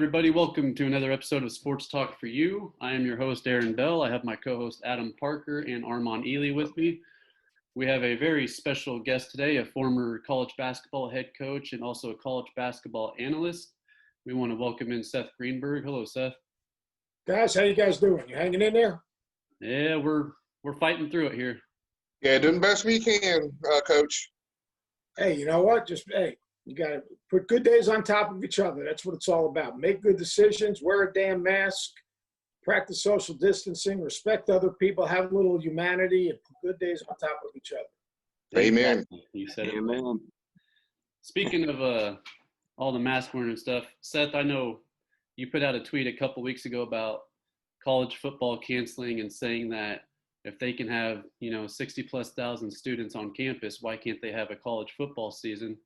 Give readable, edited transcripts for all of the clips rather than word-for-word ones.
everybody. Welcome to another episode of Sports Talk for You. I am your host, Aaron Bell. I have my co-host, Adam Parker, and Armand Ely with me. We have a very special guest today, a former college basketball head coach and also a college basketball analyst. We want to welcome in Seth Greenberg. Hello, Seth. Guys, how you guys doing? You hanging in there? Yeah, we're fighting through it here. Yeah, doing the best we can, Coach. Hey, you know what? You got to put good days on top of each other. That's what it's all about. Make good decisions, wear a damn mask, practice social distancing, respect other people, have a little humanity, and put good days on top of each other. Amen. You said Amen. it. Speaking of all the mask wearing and stuff, Seth, I know you put out a tweet a couple weeks ago about college football canceling and saying that if they can have, 60,000+ students on campus, why can't they have a college football season?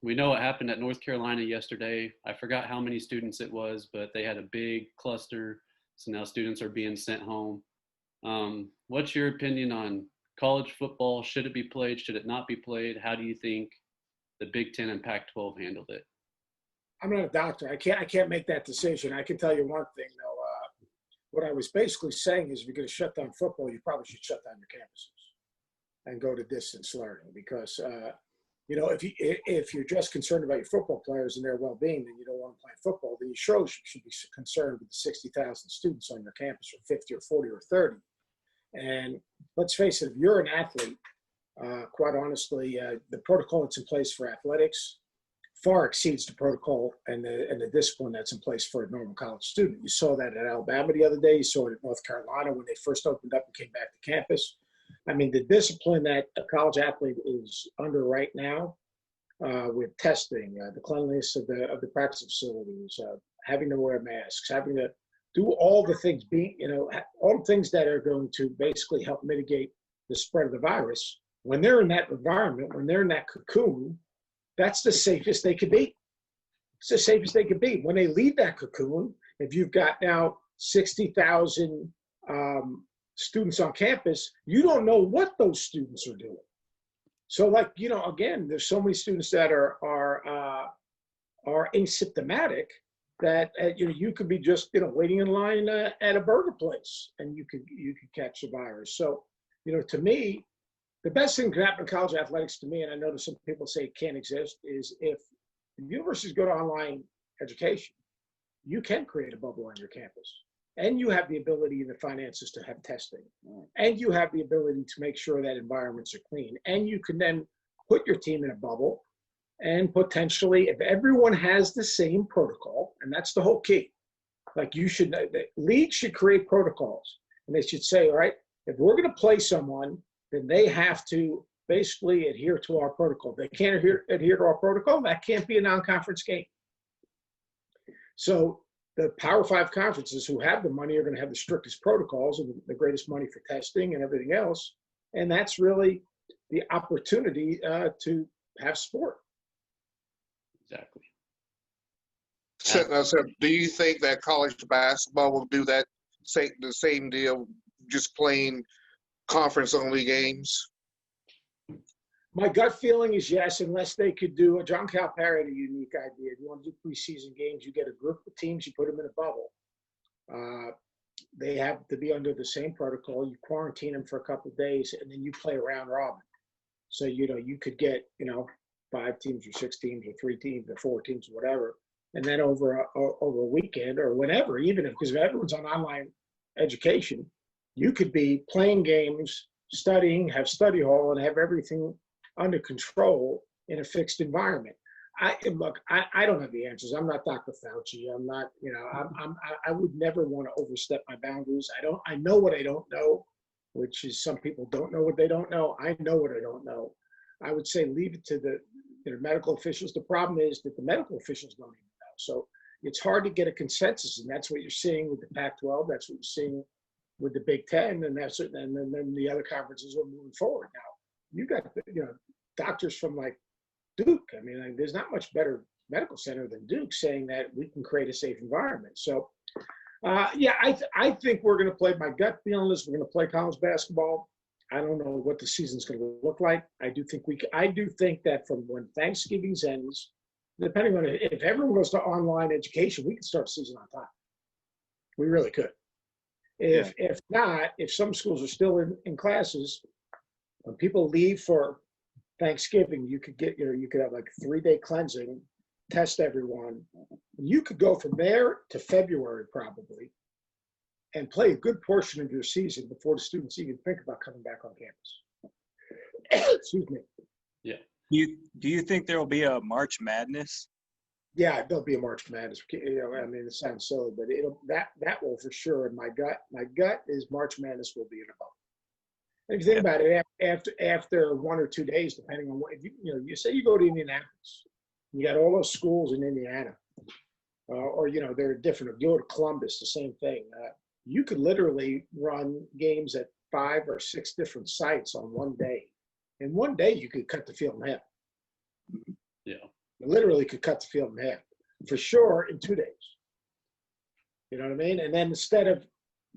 We know what happened at North Carolina yesterday. I forgot how many students it was, but they had a big cluster. So now students are being sent home. What's your opinion on college football? Should it be played? Should it not be played? How do you think the Big Ten and Pac-12 handled it? I'm not a doctor. I can't make that decision. I can tell you one thing, though. What I was basically saying is if you're going to shut down football, you probably should shut down your campuses and go to distance learning because if you're just concerned about your football players and their well-being, then you don't want to play football. Then you surely should be concerned with the 60,000 students on your campus, or 50 or 40 or 30. And let's face it, if you're an athlete, quite honestly, the protocol that's in place for athletics far exceeds the protocol and the discipline that's in place for a normal college student. You saw that at Alabama the other day. You saw it at North Carolina when they first opened up and came back to campus. I mean, the discipline that a college athlete is under right now with testing, the cleanliness of the practice facilities, having to wear masks, having to do all the things, all the things that are going to basically help mitigate the spread of the virus. When they're in that environment, when they're in that cocoon, that's the safest they could be. It's the safest they could be. When they leave that cocoon, if you've got now 60,000 students on campus, you don't know what those students are doing. So, again, there's so many students that are asymptomatic that you could be just waiting in line at a burger place and you could catch the virus. So, to me, the best thing that can happen in college athletics to me, and I know that some people say it can't exist, is if universities go to online education, you can create a bubble on your campus. And you have the ability and the finances to have testing. And you have the ability to make sure that environments are clean. And you can then put your team in a bubble and potentially, if everyone has the same protocol, and that's the whole key, the league should create protocols. And they should say, all right, if we're going to play someone, then they have to basically adhere to our protocol. If they can't adhere to our protocol, that can't be a non-conference game. So the Power 5 conferences who have the money are going to have the strictest protocols and the greatest money for testing and everything else. And that's really the opportunity to have sport. Exactly. So, do you think that college basketball will do that, the same deal, just playing conference-only games? My gut feeling is yes, unless they could do John Calipari had a unique idea. If you want to do preseason games, you get a group of teams, you put them in a bubble. They have to be under the same protocol. You quarantine them for a couple of days, and then you play round robin. So, you could get, 5 teams or 6 teams or 3 teams or 4 teams or whatever. And then over a weekend or whenever, because if everyone's on online education, you could be playing games, studying, have study hall, and have everything under control in a fixed environment. I don't have the answers. I'm not Dr. Fauci. I'm not, I would never want to overstep my boundaries. I know what I don't know, which is some people don't know what they don't know. I know what I don't know. I would say leave it to the medical officials. The problem is that the medical officials don't even know. So it's hard to get a consensus, and that's what you're seeing with the Pac-12. That's what you're seeing with the Big Ten, and then the other conferences are moving forward. Now, you got doctors from Duke. I mean, there's not much better medical center than Duke saying that we can create a safe environment. So, I think we're going to play. My gut feeling is we're going to play college basketball. I don't know what the season's going to look like. I do think that from when Thanksgiving ends depending on if everyone goes to online education, we could start season on time. We really could. If not, if some schools are still in classes, when people leave for Thanksgiving, you could have like a 3-day cleansing, test everyone. You could go from there to February probably and play a good portion of your season before the students even think about coming back on campus. Excuse me. Yeah. Do you think there will be a March Madness? Yeah, there'll be a March Madness. I mean, it sounds silly, but that will for sure. And my gut is March Madness will be in a bubble. If you think about it, after 1 or 2 days, depending on what you say, you go to Indianapolis, you got all those schools in Indiana, or they're different. You go to Columbus, the same thing. You could literally run games at 5 or 6 different sites on one day. In one day, you could cut the field in half. Yeah. You literally could cut the field in half, for sure, in 2 days. You know what I mean? And then instead of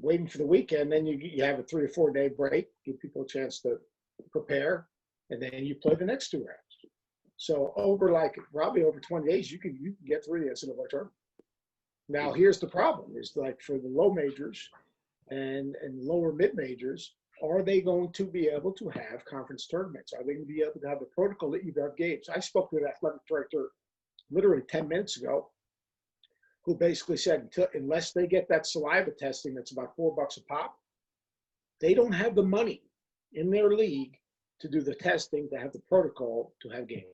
waiting for the weekend, then you have a 3 or 4 day break, give people a chance to prepare, and then you play the next 2 rounds. So probably over 20 days, you can get through the NCAA tournament. Now, here's the problem: is like for the low majors and lower mid majors, are they going to be able to have conference tournaments? Are they going to be able to have the protocol that you have games? I spoke to an athletic director literally 10 minutes ago, who basically said, unless they get that saliva testing that's about $4 a pop, they don't have the money in their league to do the testing, to have the protocol, to have games.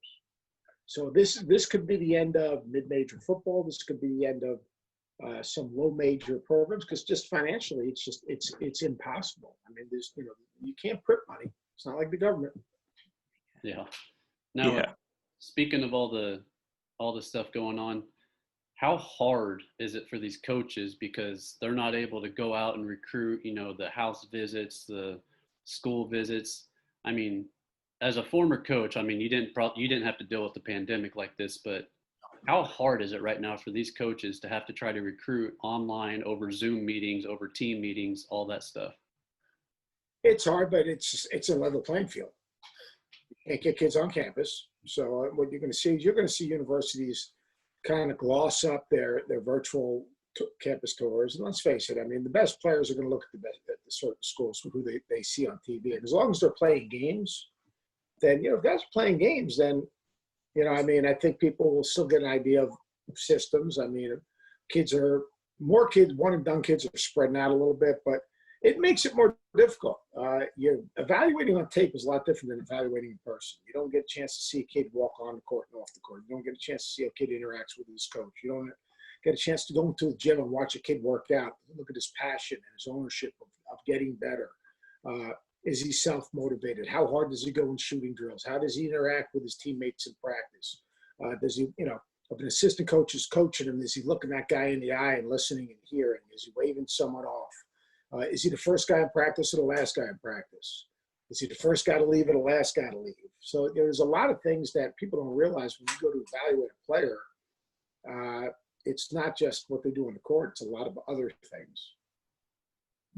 So this could be the end of mid-major football. This could be the end of some low-major programs, because just financially, it's impossible. I mean, you can't print money. It's not like the government. Yeah. Now, speaking of all the stuff going on, how hard is it for these coaches, because they're not able to go out and recruit, the house visits, the school visits? I mean, as a former coach, I mean, you didn't have to deal with the pandemic like this, but how hard is it right now for these coaches to have to try to recruit online, over Zoom meetings, over team meetings, all that stuff? It's hard, but it's a level playing field. You can't get kids on campus. So what you're going to see is universities kind of gloss up their virtual campus tours. And let's face it, I mean, the best players are going to look at the certain schools who they see on TV. And as long as they're playing games, then, if that's playing games, then, I think people will still get an idea of systems. I mean, one and done kids are spreading out a little bit, but it makes it more difficult. You're evaluating on tape is a lot different than evaluating in person. You don't get a chance to see a kid walk on the court and off the court. You don't get a chance to see how a kid interacts with his coach. You don't get a chance to go into the gym and watch a kid work out, look at his passion and his ownership of getting better. Is he self-motivated? How hard does he go in shooting drills? How does he interact with his teammates in practice? Does he, if an assistant coach is coaching him, is he looking that guy in the eye and listening and hearing? Is he waving someone off? Is he the first guy in practice or the last guy in practice? Is he the first guy to leave or the last guy to leave? So there's a lot of things that people don't realize when you go to evaluate a player. It's not just what they do on the court. It's a lot of other things.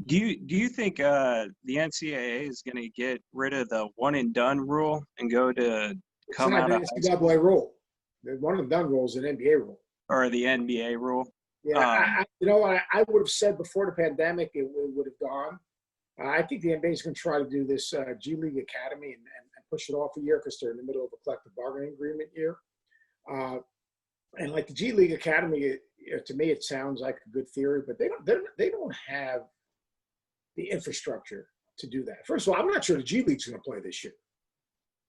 Do you think the NCAA is going to get rid of the one and done rule and go to come out of the NCAA rule? The one and done rule is an NBA rule. Or the NBA rule? Yeah, I would have said before the pandemic it would have gone. I think the NBA is going to try to do this G League Academy and push it off a year, because they're in the middle of a collective bargaining agreement year. And like the G League Academy, to me, it sounds like a good theory, but they don't have the infrastructure to do that. First of all, I'm not sure the G League's going to play this year.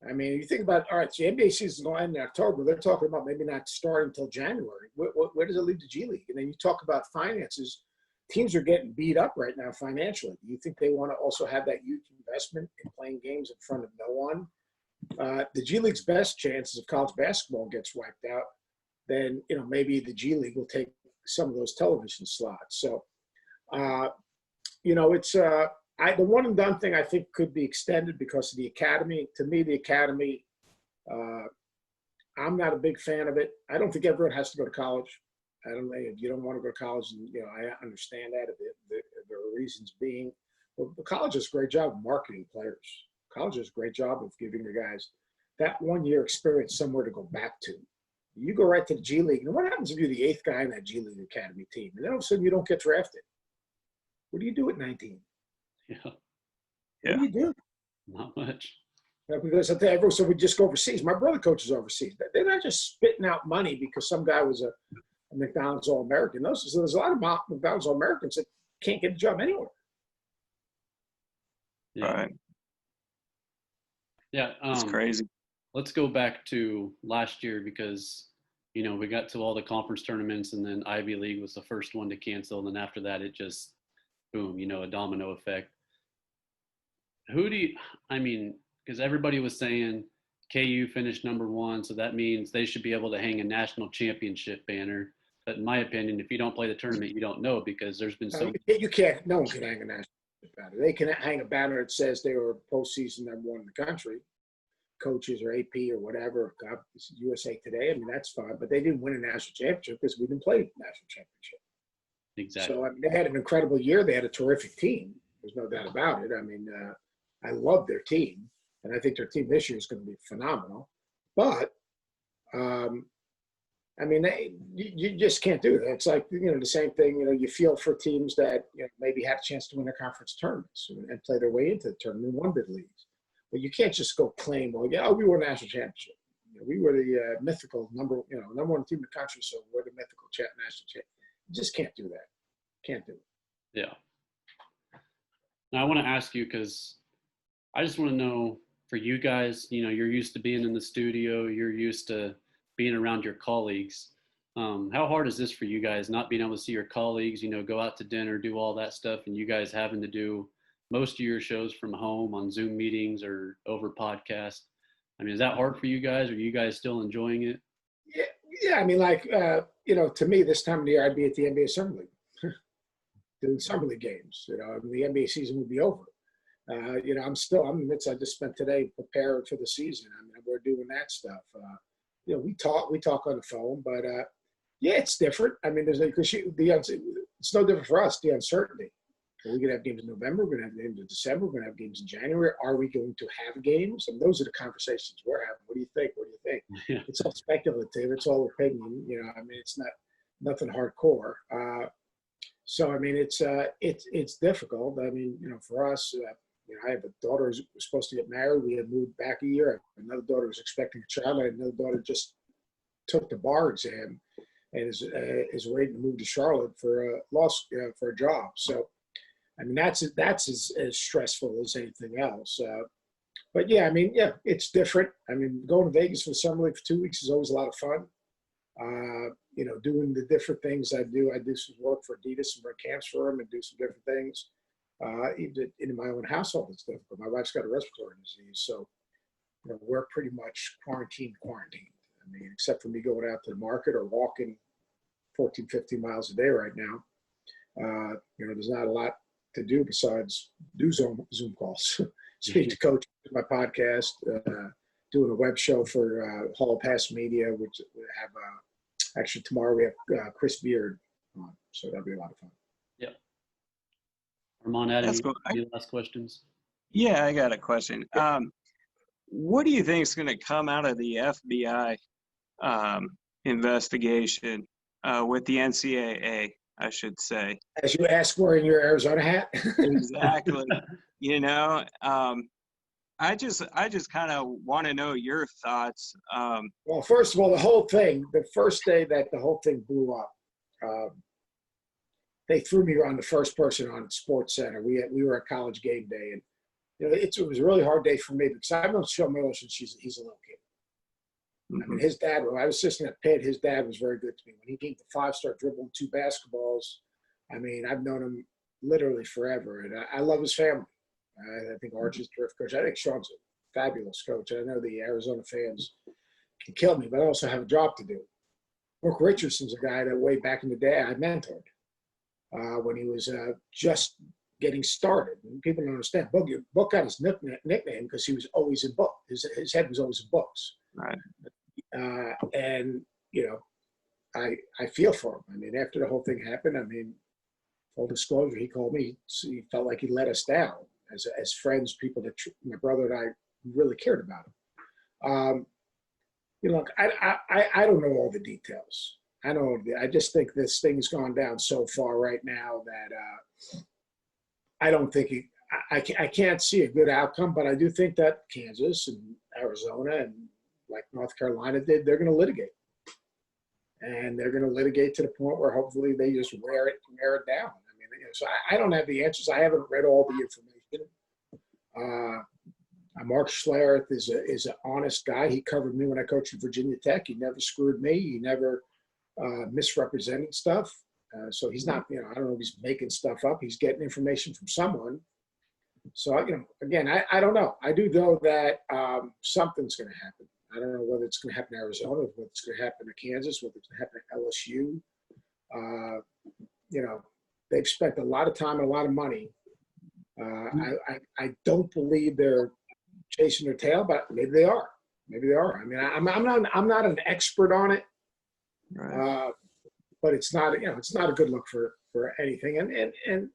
I mean, you think about, all right, so the NBA season's going to end in October. They're talking about maybe not starting until January. Where does it leave the G League? And then you talk about finances. Teams are getting beat up right now financially. Do you think they want to also have that huge investment in playing games in front of no one? The G League's best chance is if college basketball gets wiped out, then, maybe the G League will take some of those television slots. So, it's the one and done thing I think could be extended because of the academy. To me, the academy, I'm not a big fan of it. I don't think everyone has to go to college. I don't know if you don't want to go to college, and I understand that. There are reasons being. Well, the college does a great job of marketing players. College does a great job of giving the guys that 1 year experience somewhere to go back to. You go right to the G League. And what happens if you're the 8th guy in that G League Academy team? And then all of a sudden you don't get drafted. What do you do at 19? Yeah, What do you do? not much. Because everyone said we just go overseas. My brother coaches overseas. They're not just spitting out money because some guy was a McDonald's All-American. There's a lot of McDonald's All-Americans that can't get a job anywhere. Yeah. Right. Yeah. It's crazy. Let's go back to last year because, we got to all the conference tournaments and then Ivy League was the first one to cancel. And then after that, it just, boom, a domino effect. Because everybody was saying KU finished number 1, so that means they should be able to hang a national championship banner. But in my opinion, if you don't play the tournament, you don't know because there's been so. You can't. No one can hang a national banner. They can hang a banner that says they were postseason number 1 in the country, coaches or AP or whatever. USA Today. I mean, that's fine. But they didn't win a national championship because we didn't play national championship. Exactly. So they had an incredible year. They had a terrific team. There's no doubt about it. I mean, I love their team. And I think their team this year is going to be phenomenal. But, you just can't do that. It's like, the same thing, you feel for teams that maybe had a chance to win their conference tournaments and play their way into the tournament, won bid leagues. But you can't just go claim, we won a national championship. We were the mythical number 1 team in the country, so we're the mythical national champion. You just can't do that. Can't do it. Yeah. Now I want to ask you because I just want to know for you guys, you're used to being in the studio, you're used to being around your colleagues. How hard is this for you guys, not being able to see your colleagues, go out to dinner, do all that stuff, and you guys having to do most of your shows from home on Zoom meetings or over podcast? I mean, is that hard for you guys? Or are you guys still enjoying it? Yeah. I mean, to me, this time of the year, I'd be at the NBA Summer League doing Summer League games. The NBA season would be over. I'm in the midst. I just spent today preparing for the season. I mean, we're doing that stuff. We talk on the phone, but it's different. I mean, it's no different for us. The uncertainty. We're going to have games in November. We're going to have games in December. We're going to have games in January. Are we going to have games? And those are the conversations we're having. What do you think? What do you think? Yeah. It's all speculative. It's all opinion. It's nothing hardcore. So I mean, it's difficult. I mean, for us. I have a daughter who's supposed to get married. We had moved back a year. Another daughter was expecting a child. I had another daughter just took the bar exam and is waiting to move to Charlotte for a job. So, I mean, that's as stressful as anything else. But yeah, I mean, it's different. I mean, going to Vegas for the Summer League for 2 weeks is always a lot of fun. Doing the different things I do. I do some work for Adidas and run camps for them and do some different things. Even in my own household, it's difficult. My wife's got a respiratory disease, so we're pretty much quarantined. I mean, except for me going out to the market or walking 14, 15 miles a day right now. There's not a lot to do besides do Zoom calls, speak to coaches, my podcast, doing a web show for Hall of Pass Media, which we have actually tomorrow we have Chris Beard on, so that'll be a lot of fun. Yeah. Armand, any last questions? Yeah, I got a question. What do you think is going to come out of the FBI investigation with the NCAA, I should say? As you ask, wearing your Arizona hat? Exactly. I just kind of want to know your thoughts. Well, first of all, the first day that the whole thing blew up, they threw me on the first person on Sports Center. We were at college game day, and it was a really hard day for me because I've known Sean Miller since he's a little kid. Mm-hmm. I mean, his dad, when I was assistant at Pitt, his dad was very good to me. When he came to 5-star dribbling 2 basketballs, I mean, I've known him literally forever, and I love his family. I think Archie's a terrific coach. I think Sean's a fabulous coach. I know the Arizona fans can kill me, but I also have a job to do. Brooke Richardson's a guy that way back in the day I mentored when he was just getting started. And people don't understand. Book got his nickname because he was always in book. His head was always in books. Right. And I feel for him. I mean, after the whole thing happened, I mean, full disclosure, he called me. He felt like he let us down as friends, people that my brother and I really cared about him. look, I don't know all the details. I just think this thing's gone down so far right now that I don't think I can't see a good outcome, but I do think that Kansas and Arizona and like North Carolina did, they're going to litigate. And they're going to litigate to the point where hopefully they just wear it down. I mean, so I don't have the answers. I haven't read all the information. Mark Schlereth is an honest guy. He covered me when I coached at Virginia Tech. He never screwed me. He never misrepresented stuff. So he's not, I don't know if he's making stuff up. He's getting information from someone. So, again, I don't know. I do know that something's going to happen. I don't know whether it's going to happen in Arizona, whether it's going to happen in Kansas, whether it's going to happen at LSU. They've spent a lot of time and a lot of money. I don't believe they're chasing their tail, but maybe they are. Maybe they are. I mean, I'm not an expert on it, Right. but it's not a good look for anything. And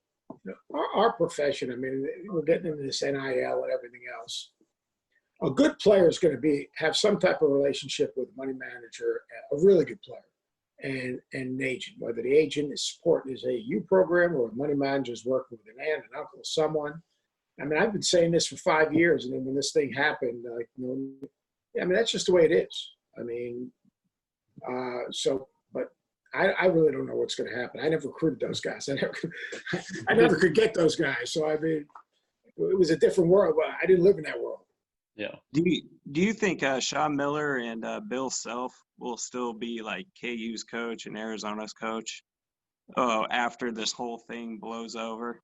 our profession, I mean, we're getting into this NIL and everything else. A good player is going to have some type of relationship with a money manager, a really good player, and an agent. Whether the agent is supporting his AU program or a money manager is working with an aunt, an uncle, someone. I mean, I've been saying this for 5 years, and then when this thing happened, I mean, that's just the way it is. I mean, but I really don't know what's going to happen. I never recruited those guys. I never could get those guys. So I mean, it was a different world. I didn't live in that world. Yeah. Do you think Sean Miller and Bill Self will still be like KU's coach and Arizona's coach after this whole thing blows over?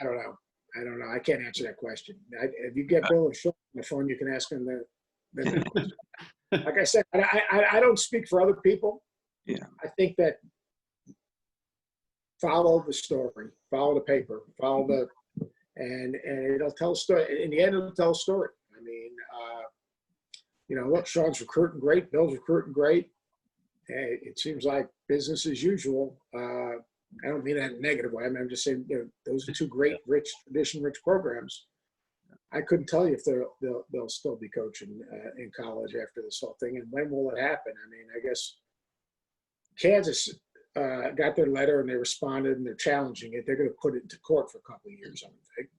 I don't know. I can't answer that question. If you get Bill and Sean on the phone, you can ask them like I said, I don't speak for other people. Yeah. I think that follow the story, follow the paper, and it'll tell a story. In the end, it'll tell a story. I mean, look, Sean's recruiting great. Bill's recruiting great. It seems like business as usual. I don't mean that in a negative way. I mean, I'm just saying, those are two great, rich programs. I couldn't tell you if they'll still be coaching in college after this whole thing, and when will it happen? I mean, I guess Kansas got their letter and they responded and they're challenging it. They're going to put it into court for a couple of years, I would think.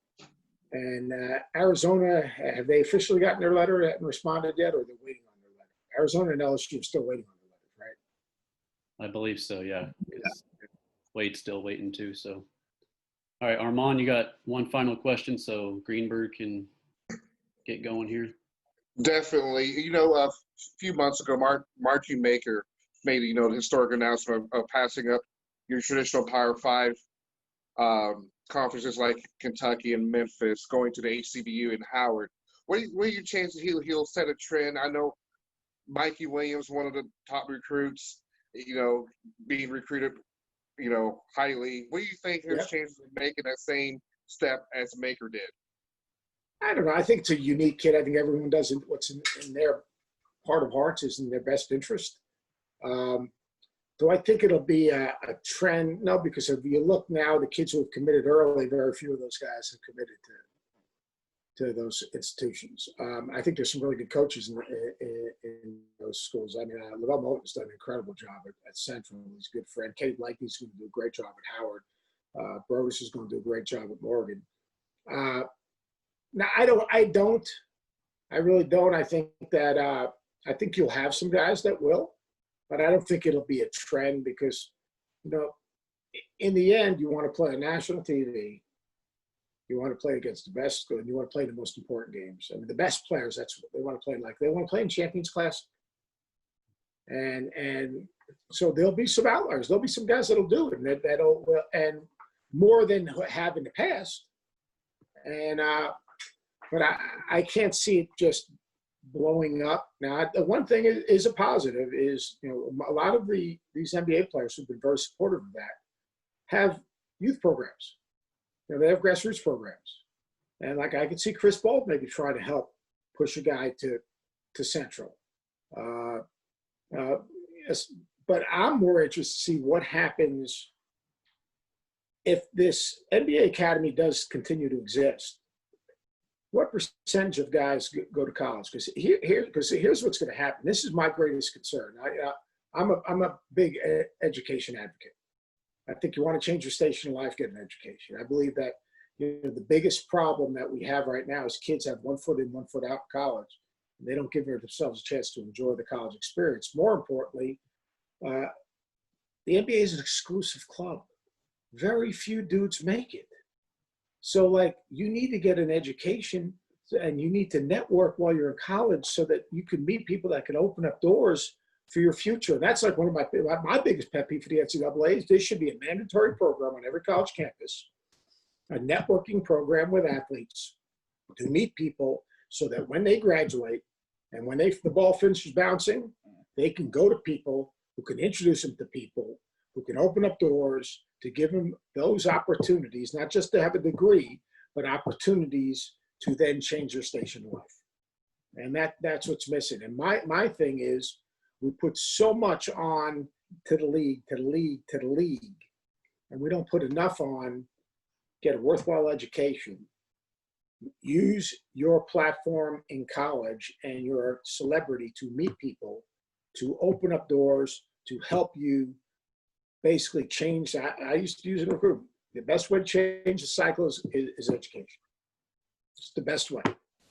And Arizona, have they officially gotten their letter and responded yet, or are they waiting on their letter? Arizona and LSU are still waiting on their letter, right? I believe so, yeah. Wade's still waiting too. So, all right, Armand, you got one final question, so Greenberg can get going here. Definitely. A few months ago, Margie Maker made the historic announcement of passing up your traditional Power 5 conferences like Kentucky and Memphis, going to the HCBU and Howard. What are your chances he'll set a trend? I know Mikey Williams, one of the top recruits, being recruited, highly. What do you think his chances of making that same step as Maker did? I don't know. I think it's a unique kid. I think everyone does what's in their heart of hearts is in their best interest. Do I think it'll be a trend? No, because if you look now, the kids who have committed early, very few of those guys have committed to those institutions. I think there's some really good coaches in those schools. I mean, Lavelle Moulton's done an incredible job at Central. He's a good friend. Kate Blakey's going to do a great job at Howard. Brodus is going to do a great job at Morgan. Now, I really don't. I think that I think you'll have some guys that will. But I don't think it'll be a trend because, in the end, you want to play on national TV. You want to play against the best, and you want to play the most important games. I mean, the best players, that's what they want to play like. They want to play in Champions Classic. And so there'll be some outliers. There'll be some guys that'll do it, and more than have in the past. And but I can't see it just blowing up. Now, the one thing is a positive is, a lot of these NBA players who've been very supportive of that have youth programs. They have grassroots programs. And like I could see Chris Bolt maybe try to help push a guy to Central. But I'm more interested to see what happens if this NBA Academy does continue to exist. what percentage of guys go to college? Because here's what's going to happen. This is my greatest concern. I'm a big education advocate. I think you want to change your station in life, get an education. I believe that the biggest problem that we have right now is kids have 1 foot in, 1 foot out in college, and they don't give themselves a chance to enjoy the college experience. More importantly, the NBA is an exclusive club. Very few dudes make it. So, like, you need to get an education and you need to network while you're in college so that you can meet people that can open up doors for your future. And that's like one of my biggest pet peeve for the NCAA is this should be a mandatory program on every college campus, a networking program with athletes to meet people so that when they graduate and when the ball finishes bouncing, they can go to people who can introduce them to people who can open up doors to give them those opportunities, not just to have a degree, but opportunities to then change their station in life. And that's what's missing. And my thing is we put so much on to the league, and we don't put enough on get a worthwhile education. Use your platform in college and your celebrity to meet people, to open up doors, to help you basically change. I used to use it in recruitment. The best way to change the cycle is education. It's the best way.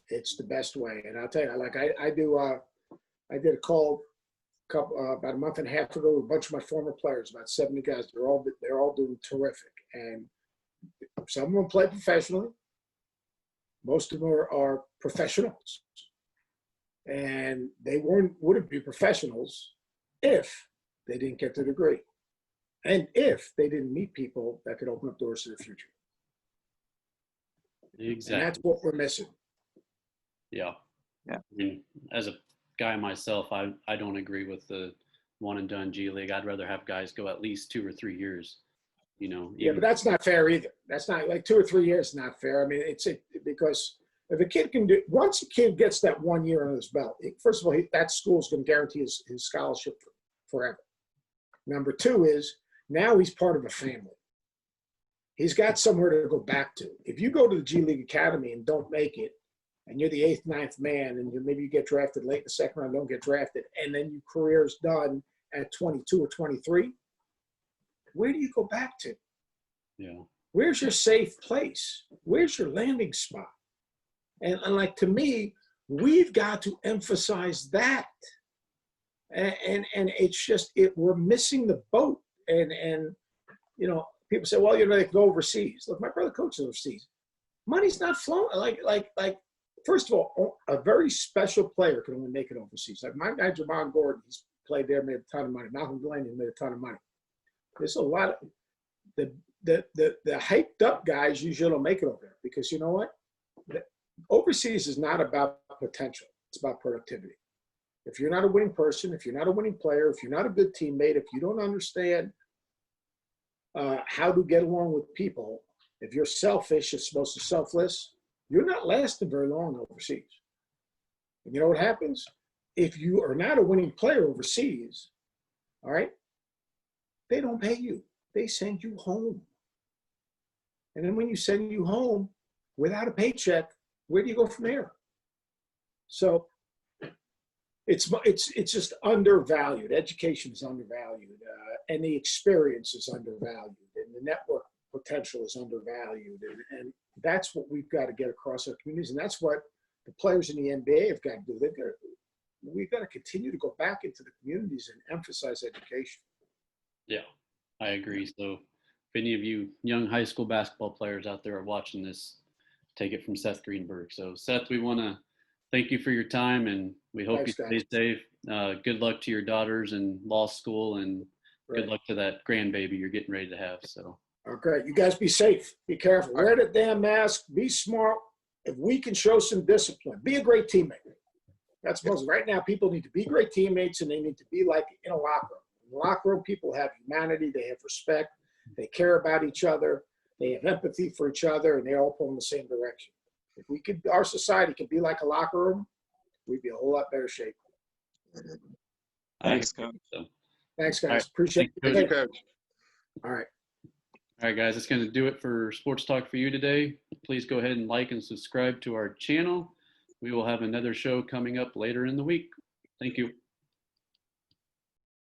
It's the best way. And I'll tell you, like I did a call about a month and a half ago with a bunch of my former players, about 70 guys. They're all doing terrific. And some of them play professionally. Most of them are professionals. And they wouldn't be professionals if they didn't get the degree. And if they didn't meet people that could open up doors to the future. Exactly. And that's what we're missing. Yeah. Yeah. I mean, as a guy myself, I don't agree with the one and done G League. I'd rather have guys go at least 2 or 3 years. Yeah, but that's not fair either. That's not like 2 or 3 years is not fair. I mean, because if a kid can do, once a kid gets that 1 year under his belt, first of all, that school's going to guarantee his scholarship forever. Number 2 is now he's part of a family. He's got somewhere to go back to. If you go to the G League Academy and don't make it, and you're the 8th, 9th man, and maybe you get drafted late in the second round, don't get drafted, and then your career's done at 22 or 23, where do you go back to? Yeah. Where's your safe place? Where's your landing spot? And like, to me, we've got to emphasize that. And it's just, we're missing the boat. And people say, well, they can go overseas. Look, my brother coaches overseas. Money's not flowing. Like, first of all, a very special player can only make it overseas. Like my guy, Javon Gordon, he's played there, made a ton of money. Malcolm Glennon made a ton of money. There's a lot of the hyped up guys usually don't make it over there because you know what? Overseas is not about potential. It's about productivity. If you're not a winning person, if you're not a winning player, if you're not a good teammate, if you don't understand how to get along with people, if you're selfish as opposed to selfless, you're not lasting very long overseas. And you know what happens? If you are not a winning player overseas, all right, they don't pay you. They send you home. And then when you send you home without a paycheck, where do you go from there? So it's just undervalued. Education is undervalued, and the experience is undervalued, and the network potential is undervalued, and that's what we've got to get across our communities, and that's what the players in the NBA have got to do. We've got to continue to go back into the communities and emphasize education. Yeah, I agree. So if any of you young high school basketball players out there are watching this, take it from Seth Greenberg. So Seth, we want to thank you for your time, and we hope you stay safe. Good luck to your daughters in law school, and good luck to that grandbaby you're getting ready to have. So. Okay, you guys be safe. Be careful. Wear the damn mask. Be smart. If we can show some discipline, be a great teammate. That's most right now. People need to be great teammates, and they need to be like in a locker room. In the locker room, people have humanity. They have respect. They care about each other. They have empathy for each other, and they all pull in the same direction. If our society could be like a locker room, we'd be a whole lot better shape. Thanks, Coach. Thanks, guys. Appreciate it. Coach. All right. All right, guys, that's going to do it for Sports Talk for you today. Please go ahead and like and subscribe to our channel. We will have another show coming up later in the week. Thank you.